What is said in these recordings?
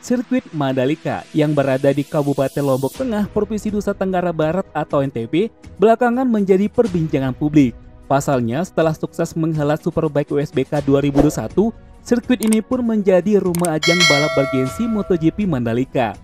Sirkuit Mandalika yang berada di Kabupaten Lombok Tengah, Provinsi Nusa Tenggara Barat atau NTB, belakangan menjadi perbincangan publik. Pasalnya, setelah sukses menghelat Superbike USBK 2021, sirkuit ini pun menjadi rumah ajang balap bergensi MotoGP Mandalika.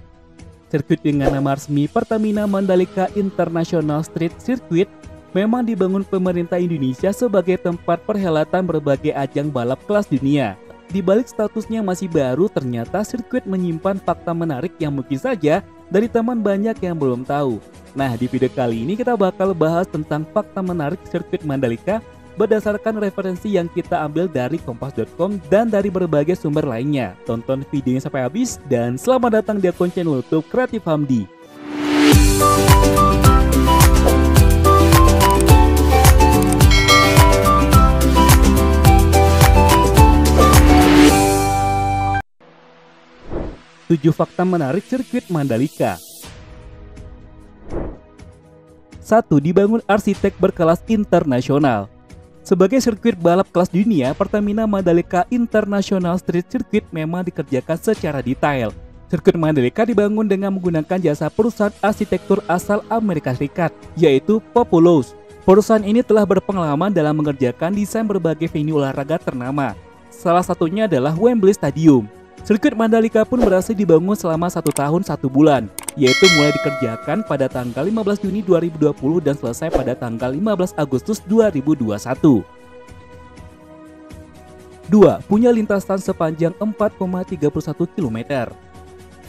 Sirkuit dengan nama resmi Pertamina Mandalika International Street Circuit memang dibangun pemerintah Indonesia sebagai tempat perhelatan berbagai ajang balap kelas dunia. Di balik statusnya masih baru, ternyata sirkuit menyimpan fakta menarik yang mungkin saja dari teman banyak yang belum tahu. Nah, di video kali ini kita bakal bahas tentang fakta menarik sirkuit Mandalika berdasarkan referensi yang kita ambil dari kompas.com dan dari berbagai sumber lainnya. Tonton videonya sampai habis dan selamat datang di akun channel YouTube Kreatif Hamdi. Tujuh fakta menarik sirkuit Mandalika. 1. Dibangun arsitek berkelas internasional. Sebagai sirkuit balap kelas dunia, Pertamina Mandalika International Street Circuit memang dikerjakan secara detail. Sirkuit Mandalika dibangun dengan menggunakan jasa perusahaan arsitektur asal Amerika Serikat, yaitu Populous. Perusahaan ini telah berpengalaman dalam mengerjakan desain berbagai venue olahraga ternama. Salah satunya adalah Wembley Stadium. Sirkuit Mandalika pun berhasil dibangun selama 1 tahun 1 bulan, yaitu mulai dikerjakan pada tanggal 15 Juni 2020 dan selesai pada tanggal 15 Agustus 2021. 2. Punya lintasan sepanjang 4,31 km.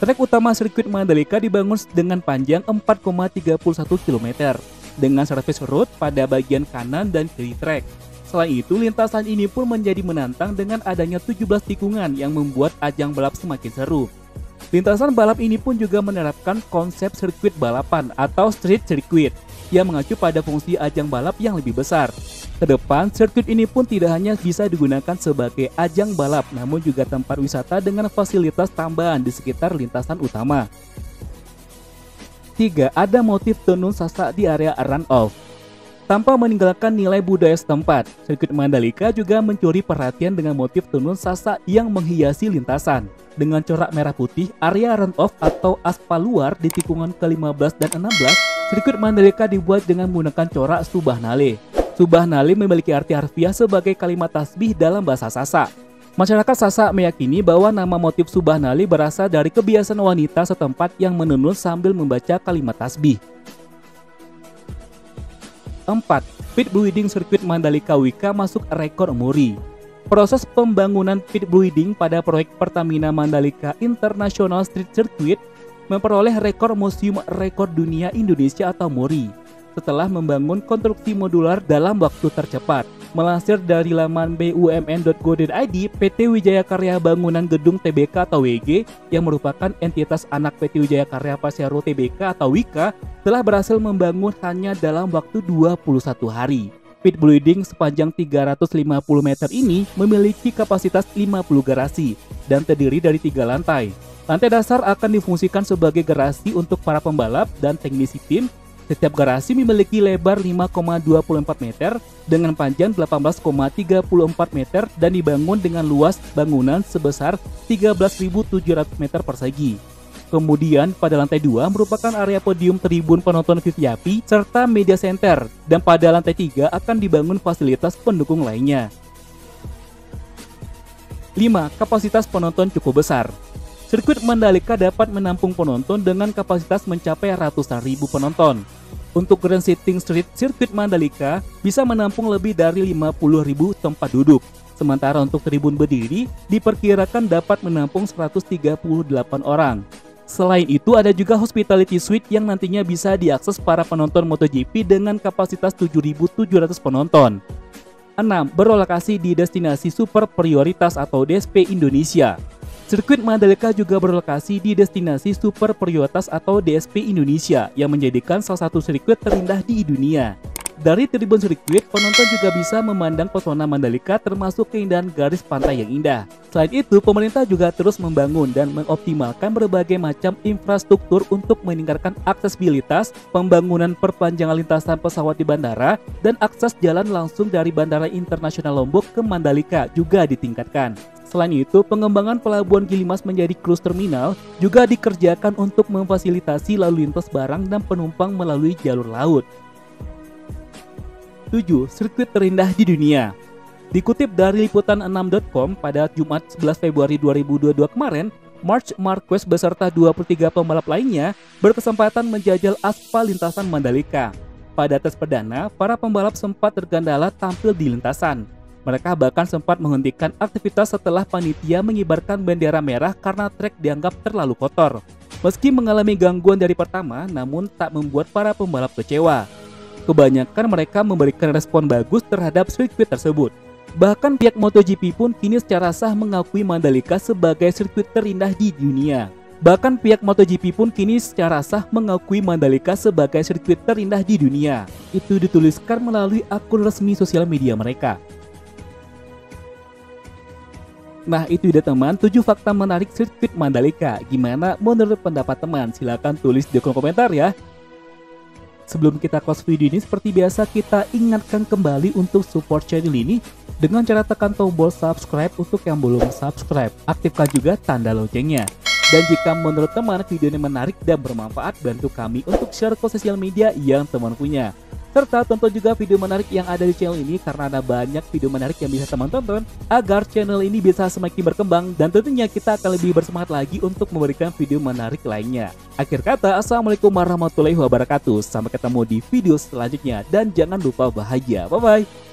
Trek utama sirkuit Mandalika dibangun dengan panjang 4,31 km, dengan service road pada bagian kanan dan kiri trek. Selain itu, lintasan ini pun menjadi menantang dengan adanya 17 tikungan yang membuat ajang balap semakin seru. Lintasan balap ini pun juga menerapkan konsep sirkuit balapan atau street circuit yang mengacu pada fungsi ajang balap yang lebih besar. Kedepan, sirkuit ini pun tidak hanya bisa digunakan sebagai ajang balap, namun juga tempat wisata dengan fasilitas tambahan di sekitar lintasan utama. 3. Ada motif tenun sasak di area run-off. Tanpa meninggalkan nilai budaya setempat, sirkuit Mandalika juga mencuri perhatian dengan motif tenun sasak yang menghiasi lintasan. Dengan corak merah putih, area run-off atau aspal luar di tikungan ke-15 dan 16, sirkuit Mandalika dibuat dengan menggunakan corak Subhanallah. Subhanallah memiliki arti harfiah sebagai kalimat tasbih dalam bahasa Sasak. Masyarakat Sasak meyakini bahwa nama motif Subhanallah berasal dari kebiasaan wanita setempat yang menenun sambil membaca kalimat tasbih. 4. Pit Building sirkuit Mandalika Wika masuk rekor muri. Proses pembangunan pit building pada proyek Pertamina Mandalika International Street Circuit memperoleh rekor Museum Rekor Dunia Indonesia atau MURI setelah membangun konstruksi modular dalam waktu tercepat. Melansir dari laman bumn.go.id, PT Wijaya Karya Bangunan Gedung Tbk atau WG yang merupakan entitas anak PT Wijaya Karya Persero Tbk atau Wika telah berhasil membangun hanya dalam waktu 21 hari. Pit building sepanjang 350 meter ini memiliki kapasitas 50 garasi dan terdiri dari 3 lantai. Lantai dasar akan difungsikan sebagai garasi untuk para pembalap dan teknisi tim. Setiap garasi memiliki lebar 5,24 meter dengan panjang 18,34 meter dan dibangun dengan luas bangunan sebesar 13.700 meter persegi. Kemudian pada lantai 2 merupakan area podium tribun penonton VIP serta media center, dan pada lantai 3 akan dibangun fasilitas pendukung lainnya. 5. Kapasitas penonton cukup besar. Sirkuit Mandalika dapat menampung penonton dengan kapasitas mencapai ratusan ribu penonton. Untuk Grand Sitting Street Sirkuit Mandalika bisa menampung lebih dari 50.000 tempat duduk. Sementara untuk tribun berdiri diperkirakan dapat menampung 138 orang. Selain itu, ada juga Hospitality Suite yang nantinya bisa diakses para penonton MotoGP dengan kapasitas 7.700 penonton. 6. Berlokasi di destinasi super prioritas atau DSP Indonesia. Sirkuit Mandalika juga berlokasi di destinasi super prioritas atau DSP Indonesia yang menjadikan salah satu sirkuit terindah di dunia. Dari tribun sirkuit, penonton juga bisa memandang pesona Mandalika termasuk keindahan garis pantai yang indah. Selain itu, pemerintah juga terus membangun dan mengoptimalkan berbagai macam infrastruktur untuk meningkatkan aksesibilitas, pembangunan perpanjangan lintasan pesawat di bandara, dan akses jalan langsung dari Bandara Internasional Lombok ke Mandalika juga ditingkatkan. Selain itu, pengembangan pelabuhan Gilimas menjadi cruise terminal juga dikerjakan untuk memfasilitasi lalu lintas barang dan penumpang melalui jalur laut. 7. Sirkuit terindah di dunia. Dikutip dari liputan6.com pada Jumat 11 Februari 2022 kemarin, Marc Marquez beserta 23 pembalap lainnya berkesempatan menjajal aspal lintasan Mandalika. Pada tes perdana, para pembalap sempat tergandala tampil di lintasan. Mereka bahkan sempat menghentikan aktivitas setelah panitia mengibarkan bendera merah karena trek dianggap terlalu kotor. Meski mengalami gangguan dari pertama, namun tak membuat para pembalap kecewa. Kebanyakan mereka memberikan respon bagus terhadap sirkuit tersebut. Bahkan pihak MotoGP pun kini secara sah mengakui Mandalika sebagai sirkuit terindah di dunia. Itu dituliskan melalui akun resmi sosial media mereka. Nah, itu dia teman, 7 fakta menarik sirkuit Mandalika. Gimana menurut pendapat teman? Silahkan tulis di kolom komentar ya. Sebelum kita close video ini, seperti biasa kita ingatkan kembali untuk support channel ini dengan cara tekan tombol subscribe untuk yang belum subscribe. Aktifkan juga tanda loncengnya. Dan jika menurut teman video ini menarik dan bermanfaat, bantu kami untuk share ke sosial media yang teman punya. Serta tonton juga video menarik yang ada di channel ini karena ada banyak video menarik yang bisa teman tonton agar channel ini bisa semakin berkembang dan tentunya kita akan lebih bersemangat lagi untuk memberikan video menarik lainnya. Akhir kata, assalamualaikum warahmatullahi wabarakatuh. Sampai ketemu di video selanjutnya dan jangan lupa bahagia. Bye bye.